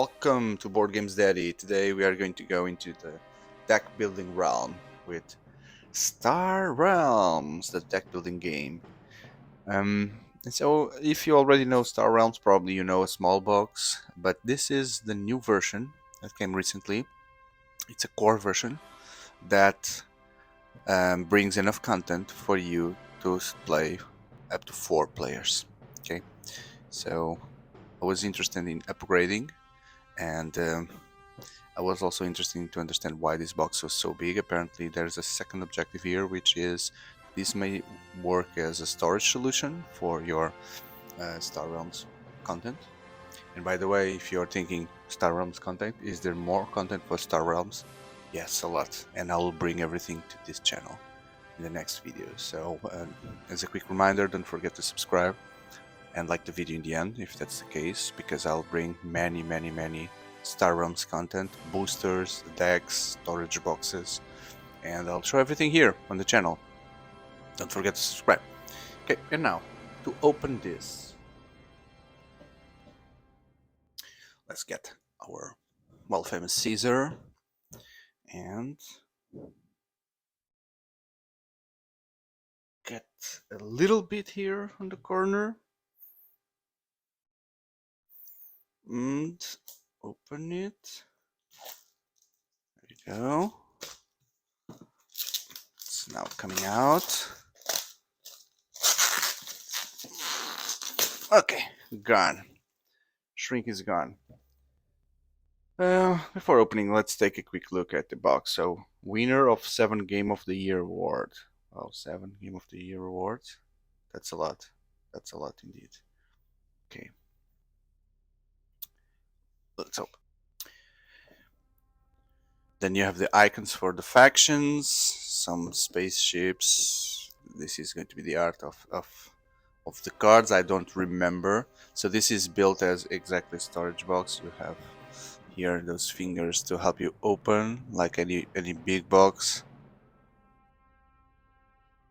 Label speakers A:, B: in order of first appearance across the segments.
A: Welcome to Board Games Daddy. Today we are going to go into the deck building realm with Star Realms, the deck building game. And so if you already know Star Realms, probably you know a small box, but this is the new version that came recently. It's a core version that brings enough content for you to play up to 4 players. Okay, so I was interested in upgrading, and I was also interested to understand why this box was so big. Apparently there's a second objective here, which is this may work as a storage solution for your Star Realms content. And by the way, if you're thinking Star Realms content, is there more content for Star Realms? Yes, a lot, and I will bring everything to this channel in the next video. So as a quick reminder, don't forget to subscribe and like the video in the end if that's the case, because I'll bring many Star Realms content, boosters, decks, storage boxes, and I'll show everything here on the channel. Don't forget to subscribe. Okay, and now to open this, let's get our well famous Caesar and get a little bit here on the corner and open it. There you go. It's now coming out. Okay, gone. Shrink is gone. Before opening, let's take a quick look at the box. So, winner of 7 Game of the Year award. Wow, 7 Game of the Year awards. That's a lot. That's a lot indeed. Okay. Let's open. Then you have the icons for the factions, some spaceships. This is going to be the art of the cards. I don't remember. So this is built as exactly storage box. You have here those fingers to help you open like any big box.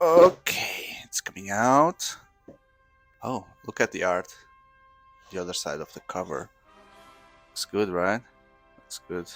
A: Okay, it's coming out. Oh, look at the art. The other side of the cover. Looks good, right? Looks good.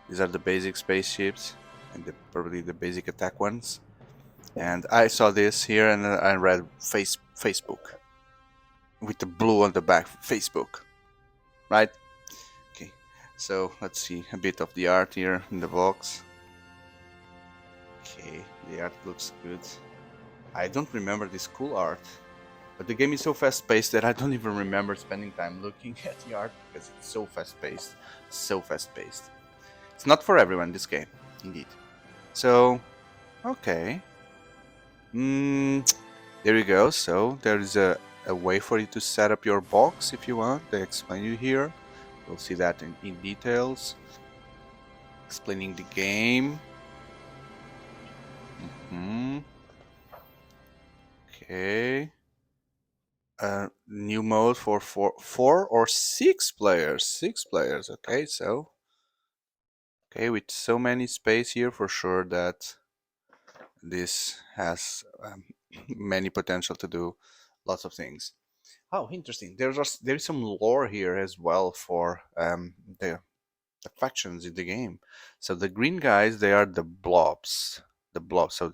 A: These are the basic spaceships and probably the basic attack ones. And I saw this here and I read Facebook with the blue on the back. Facebook, right? Okay, so let's see a bit of the art here in the box. Okay, the art looks good. I don't remember this cool art, but the game is so fast-paced that I don't even remember spending time looking at the art because it's so fast-paced, so fast-paced. It's not for everyone, this game, indeed. So, okay. There you go. So there is a way for you to set up your box if you want. They explain you here. You'll see that in details. Explaining the game. Okay. New mode for 4 or 6 players. 6 players. Okay, so with so many space here, for sure that this has many potential to do lots of things. Oh, interesting. There's some lore here as well for the factions in the game. So the green guys, they are the blobs. The blobs. So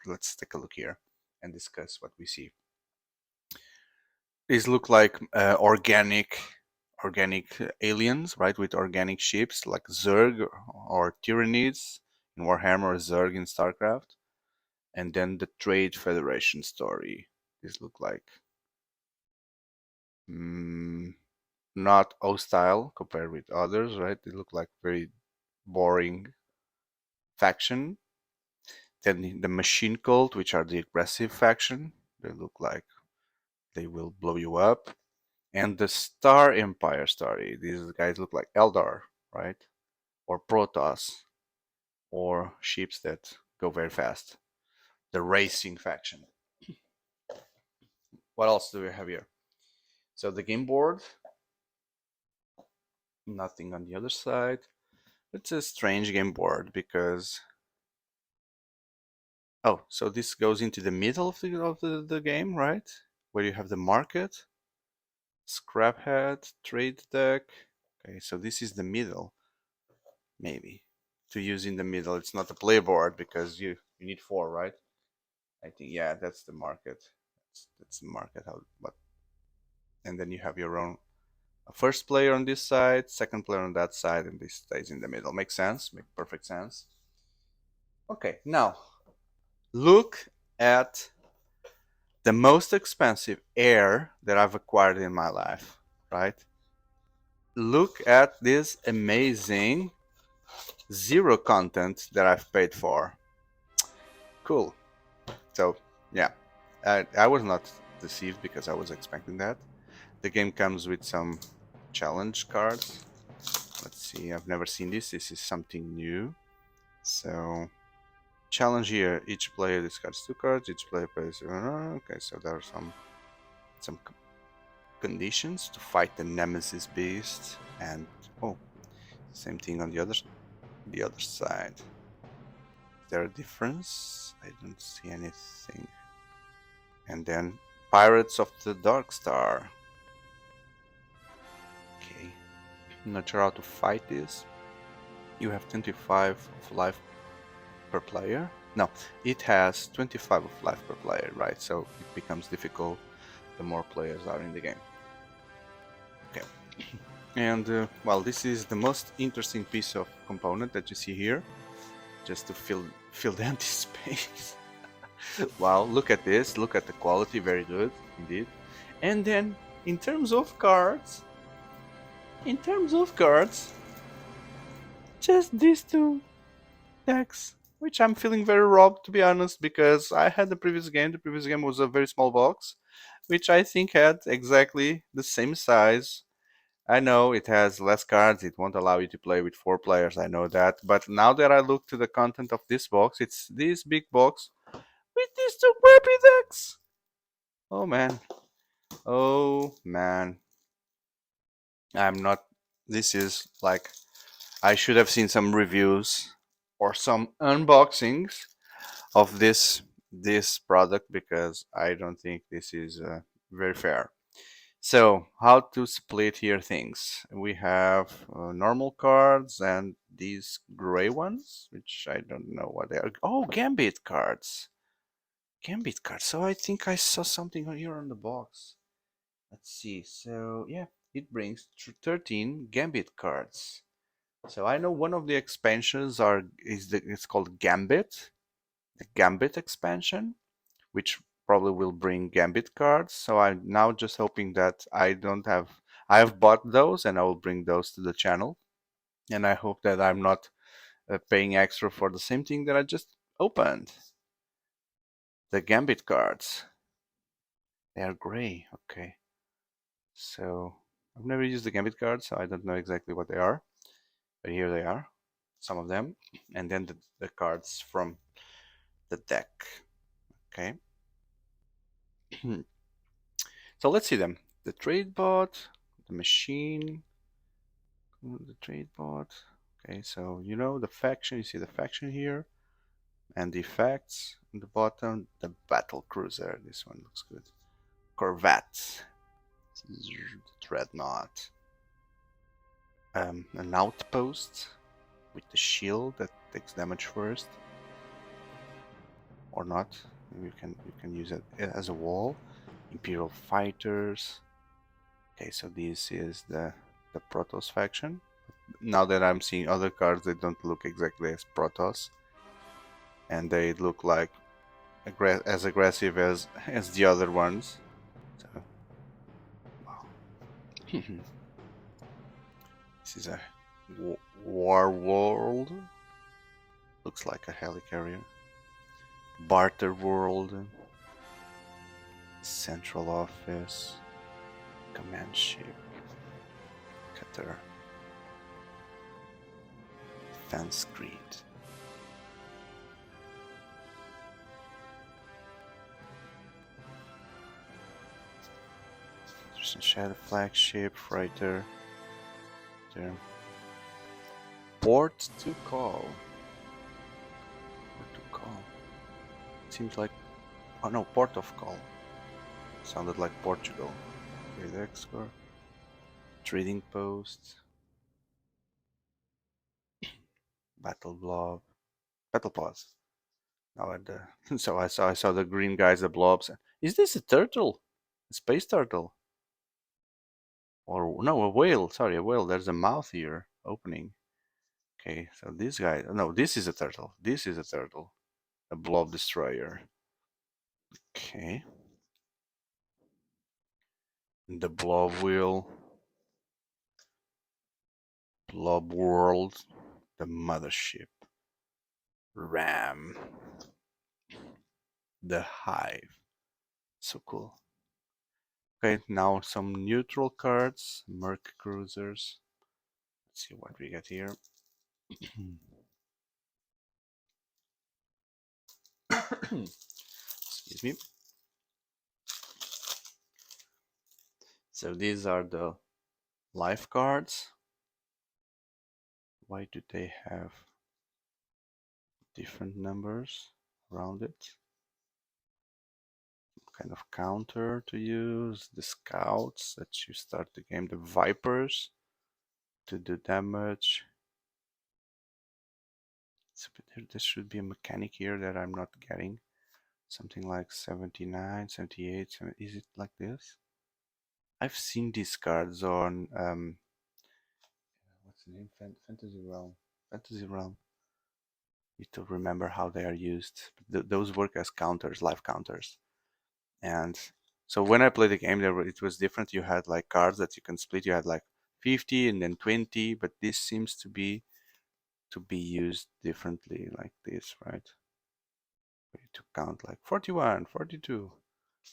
A: let's take a look here and discuss what we see. These look like organic aliens, right? With organic ships like Zerg or Tyranids in Warhammer, or Zerg in StarCraft. And then the Trade Federation story. These look like not hostile compared with others, right? They look like very boring faction. Then the Machine Cult, which are the aggressive faction. They look like they will blow you up. And the Star Empire story. These guys look like Eldar, right? Or Protoss. Or ships that go very fast. The Racing faction. What else do we have here? So the game board. Nothing on the other side. It's a strange game board because so this goes into the middle of the game, right? Where you have the market, scrap head, trade deck, Okay, so this is the middle, maybe. To use in the middle, it's not a playboard because you need 4, right? I think, yeah, that's the market. That's the market. But and then you have your own first player on this side, second player on that side, and this stays in the middle. Makes sense. Make perfect sense. Okay, now look at the most expensive air that I've acquired in my life, right? Look at this amazing zero content that I've paid for. Cool. So, yeah, I was not deceived because I was expecting that. The game comes with some challenge cards. Let's see, I've never seen this. This is something new. So, challenge here. Each player discards 2 cards. Each player plays. Okay, so there are some conditions to fight the Nemesis Beast, and oh, same thing on the other side. Is there a difference? I don't see anything. And then Pirates of the Dark Star. Okay, I'm not sure how to fight this. You have 25 of life per player. No, it has 25 of life per player, right? So it becomes difficult the more players are in the game. Okay. And well, this is the most interesting piece of component that you see here, just to fill the empty space. Wow, look at this, look at the quality, very good indeed. And then in terms of cards, just these 2 decks, which I'm feeling very robbed, to be honest, because I had the previous game was a very small box, which I think had exactly the same size. I know it has less cards, it won't allow you to play with 4 players, I know that, but now that I look to the content of this box, it's this big box with these 2 crappy decks. Oh man. Oh man. I'm not. This is like. I should have seen some reviews or some unboxings of this product because I don't think this is very fair. So, how to split here things? We have normal cards and these gray ones, which I don't know what they are. Oh, Gambit cards. Gambit cards. So I think I saw something here on the box. Let's see. So yeah, it brings 13 Gambit cards. So I know one of the expansions it's called Gambit, the Gambit expansion, which probably will bring Gambit cards. So I'm now just hoping that I have bought those and I will bring those to the channel. And I hope that I'm not paying extra for the same thing that I just opened. The Gambit cards. They are gray. Okay. So I've never used the Gambit cards, so I don't know exactly what they are. But here they are, some of them. And then the cards from the deck. Okay. So let's see them. The trade bot, the machine, the trade bot. Okay, so you know the faction, you see the faction here, and the effects on the bottom, the battle cruiser. This one looks good. Corvette, dreadnought, an outpost with the shield that takes damage first, or not. You can use it as a wall. Imperial fighters. Okay, so this is the Protoss faction. Now that I'm seeing other cards, they don't look exactly as Protoss, and they look like as aggressive as the other ones. So, wow. This is a war world. Looks like a helicarrier. Barter world. Central office. Command ship. Cutter. Defense grid. There's a shadow flagship, freighter. There. Port to call. Port to call. Seems like. Oh no, port of call. Sounded like Portugal. Okay, the X-Core. Trading post. Battle blob. Battle pause. Now at the so I saw the green guys, the blobs. Is this a turtle? A space turtle? Or no, a whale. Sorry, a whale. There's a mouth here opening. Okay, so this guy. No, this is a turtle. This is a turtle. A blob destroyer. Okay. The blob wheel. Blob world. The mothership. Ram. The hive. So cool. Okay, now some neutral cards. Merc cruisers. Let's see what we get here. Excuse me. So these are the life cards. Why do they have different numbers around it? Kind of counter to use. The scouts that you start the game. The vipers to do damage. So there should be a mechanic here that I'm not getting. Something like 79, 78. Is it like this? I've seen these cards on what's the name? Fantasy Realm. Fantasy Realm. Need to remember how they are used. Those work as counters, life counters. And so when I played the game, it was different. You had like cards that you can split. You had like 50 and then 20, but this seems to be used differently, like this, right? To count like 41, 42,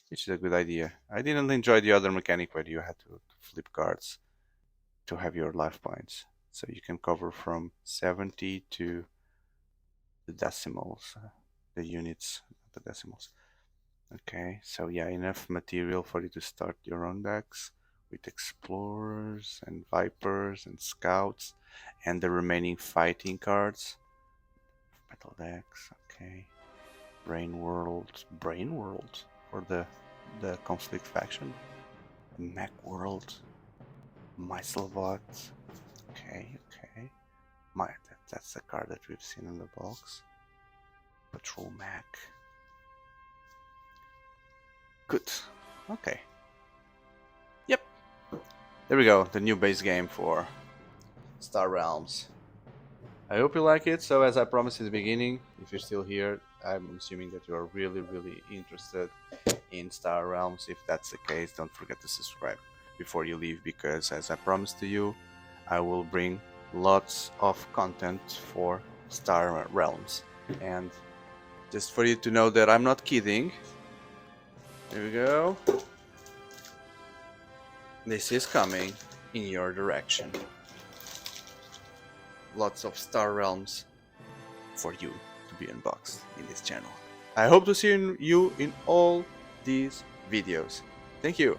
A: which is a good idea. I didn't enjoy the other mechanic where you had to flip cards to have your life points. So you can cover from 70 to the decimals, the units, the decimals. Okay, so yeah, enough material for you to start your own decks with explorers and vipers and scouts and the remaining fighting cards. Battle decks, okay. Brain World for the conflict faction. Mech World, Meiselbot. Okay. That's the card that we've seen in the box. Patrol Mech. Good. Okay. Yep. There we go. The new base game for Star Realms. I hope you like it. So as I promised in the beginning, if you're still here, I'm assuming that you are really, really interested in Star Realms. If that's the case, don't forget to subscribe before you leave, because as I promised to you, I will bring lots of content for Star Realms. And just for you to know that I'm not kidding, here we go. This is coming in your direction. Lots of Star Realms for you to be unboxed in this channel. I hope to see you in all these videos. Thank you.